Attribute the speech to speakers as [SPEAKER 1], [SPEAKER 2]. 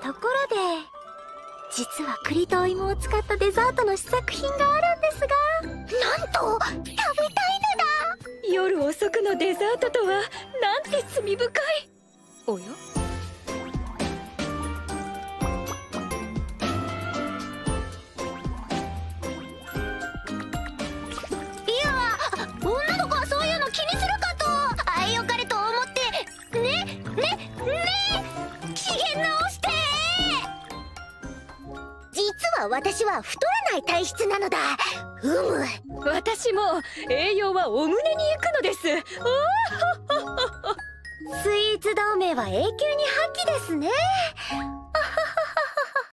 [SPEAKER 1] ところで実は栗とお芋を使ったデザートの試作品があるんですが、なんと食べたいのだ。
[SPEAKER 2] 夜遅くのデザートとはなんて罪深い。おや、
[SPEAKER 1] 女の子はそういうの気にするかと。あいよかれと思ってね機嫌直して。実は私は太らない体質なのだ。
[SPEAKER 2] 私も栄養はお胸に行くのです。
[SPEAKER 1] スイーツ同盟は永久に破棄ですね。